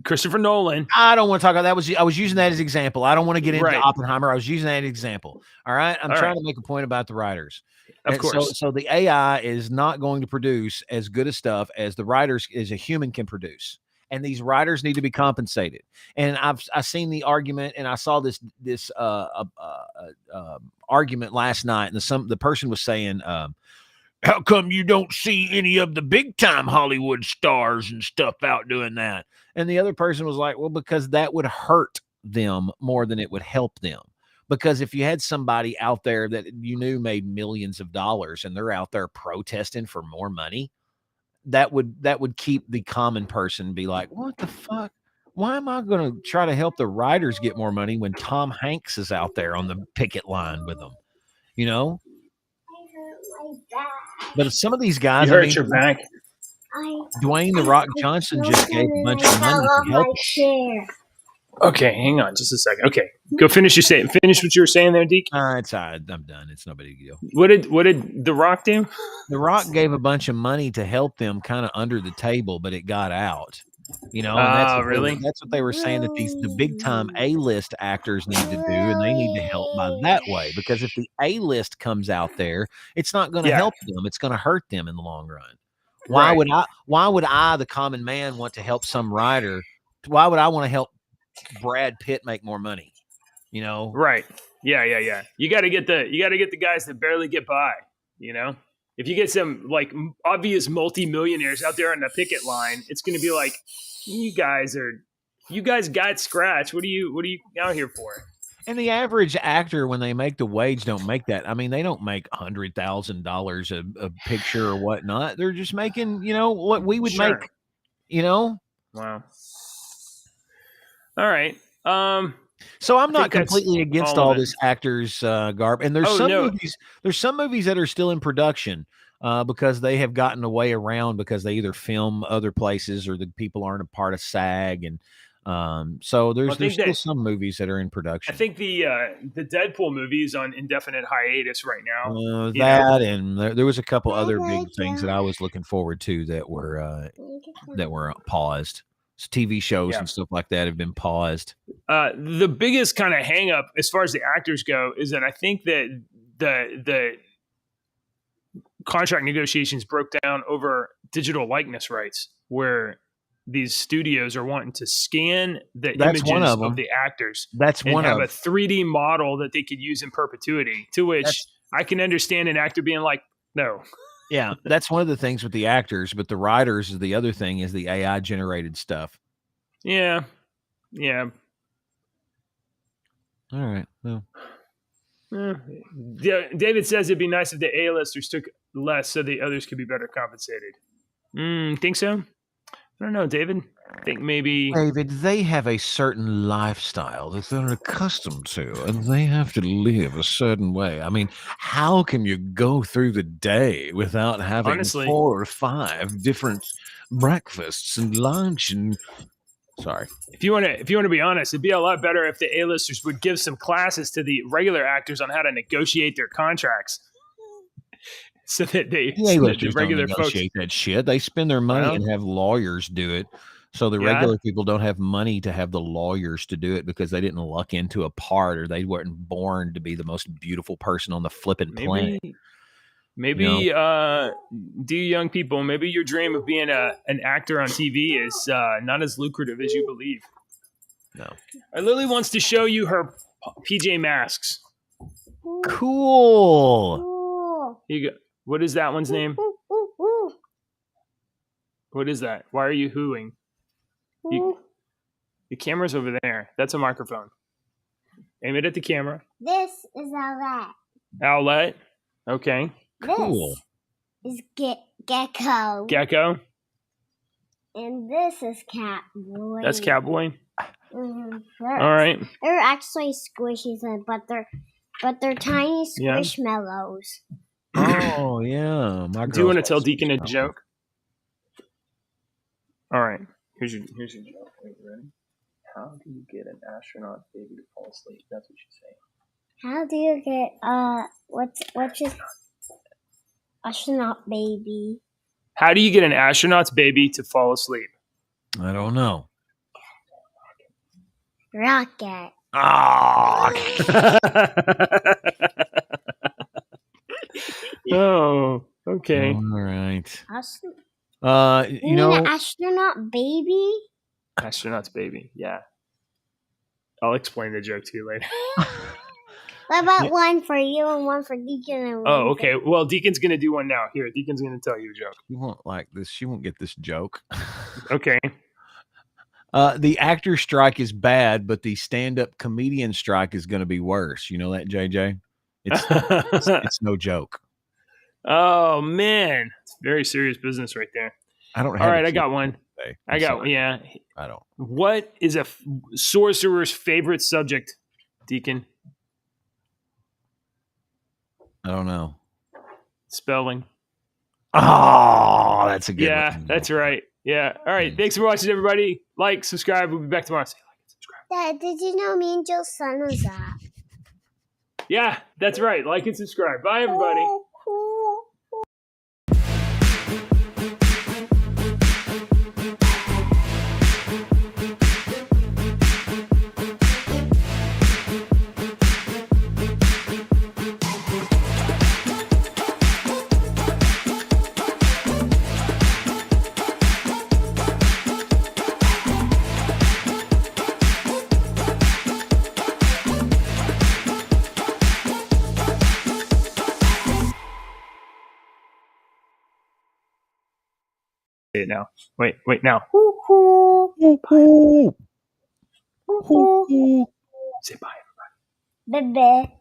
Christopher Nolan. I don't want to talk about that. I was using that as an example. I don't want to get into Oppenheimer. I was using that as an example. All right. I'm trying to make a point about the writers. Of course. So the AI is not going to produce as good a stuff as the writers as a human can produce. And these writers need to be compensated. And I've seen the argument, and I saw this argument last night, and the person was saying, how come you don't see any of the big time Hollywood stars and stuff out doing that? And the other person was like, well, because that would hurt them more than it would help them. Because if you had somebody out there that you knew made millions of dollars and they're out there protesting for more money, that would keep the common person be like, what the fuck? Why am I going to try to help the writers get more money when Tom Hanks is out there on the picket line with them? But some of these guys, you hurt your back. Dwayne "The Rock" Johnson just gave a bunch of money to help. Okay, hang on just a second. Okay, go finish what you were saying there, Deke. It's all right. I'm done. It's no big deal. What did The Rock do? The Rock gave a bunch of money to help them kind of under the table, but it got out. And that's what they were saying, that the big time A-list actors need to do, and they need to help by that way, because if the A-list comes out there, it's not going to help them. It's going to hurt them in the long run. Why would I, the common man, want to help some writer? Why would I want to help Brad Pitt make more money? Right. Yeah. You got to get the guys that barely get by, If you get some like obvious multi-millionaires out there on the picket line, it's going to be like, you guys got scratch. What are you out here for? And the average actor, when they make the wage, don't make that. I mean, they don't make $100,000 a picture or whatnot. They're just making, what we would make, Wow. All right. So I'm not completely against all this actors garb. And there's some movies that are still in production because they have gotten a way around, because they either film other places or the people aren't a part of SAG. And so there's still some movies that are in production. I think the Deadpool movie is on indefinite hiatus right now. And there was a couple other big things that I was looking forward to that were paused. TV shows and stuff like that have been paused. The biggest kind of hang up as far as the actors go is that I think that the contract negotiations broke down over digital likeness rights, where these studios are wanting to scan the images of the actors. And have a 3D model that they could use in perpetuity, to which I can understand an actor being like, no. Yeah, that's one of the things with the actors, but the writers is the other thing is the AI generated stuff. Yeah. All right. Well. David says it'd be nice if the A-listers took less so the others could be better compensated. Think so? I don't know, David. I think maybe... David, they have a certain lifestyle that they're accustomed to, and they have to live a certain way. I mean, how can you go through the day without having Honestly, 4 or 5 different breakfasts and lunch and... Sorry. If you want to be honest, it'd be a lot better if the A-listers would give some classes to the regular actors on how to negotiate their contracts. So that the A-listers don't negotiate that shit. They spend their money and have lawyers do it. So the regular people don't have money to have the lawyers to do it because they didn't luck into a part or they weren't born to be the most beautiful person on the flipping planet. Maybe, do young people, maybe your dream of being an actor on TV is not as lucrative as you believe. No. Lily wants to show you her PJ Masks. Cool. Here you go. What is that one's name? What is that? Why are you hooing? The camera's over there. That's a microphone. Aim it at the camera. This is Owlette. Owlette? Okay. Cool. This is Gecko. Gecko? And this is Catboy. That's Catboy? Mm-hmm. All right. They're actually squishies, but they're tiny squishmallows. Oh, yeah. Do you want to tell Deacon a joke? All right. Here's your joke. Are you ready? How do you get an astronaut baby to fall asleep? That's what she's saying. How do you get what's your astronaut baby? How do you get an astronaut's baby to fall asleep? I don't know. Rocket. Oh, okay. All right. You know, an astronaut baby? Astronaut's baby, yeah. I'll explain the joke to you later. What about one for you and one for Deacon? And okay. Well, Deacon's going to do one now. Here, Deacon's going to tell you a joke. You won't like this. She won't get this joke. Okay. The actor strike is bad, but the stand-up comedian strike is going to be worse. You know that, JJ? It's no joke. Oh, man. It's very serious business right there. I don't have All right, I got one. I don't. What is a sorcerer's favorite subject, Deacon? I don't know. Spelling. Oh, that's a good one. Yeah, that's right. Yeah. All right. Thanks for watching, everybody. Like, subscribe. We'll be back tomorrow. Say like and subscribe. Dad, did you know me and Joe's son was that? Yeah, that's right. Like and subscribe. Bye, everybody. It now. Wait now. Say bye, everybody. Bye.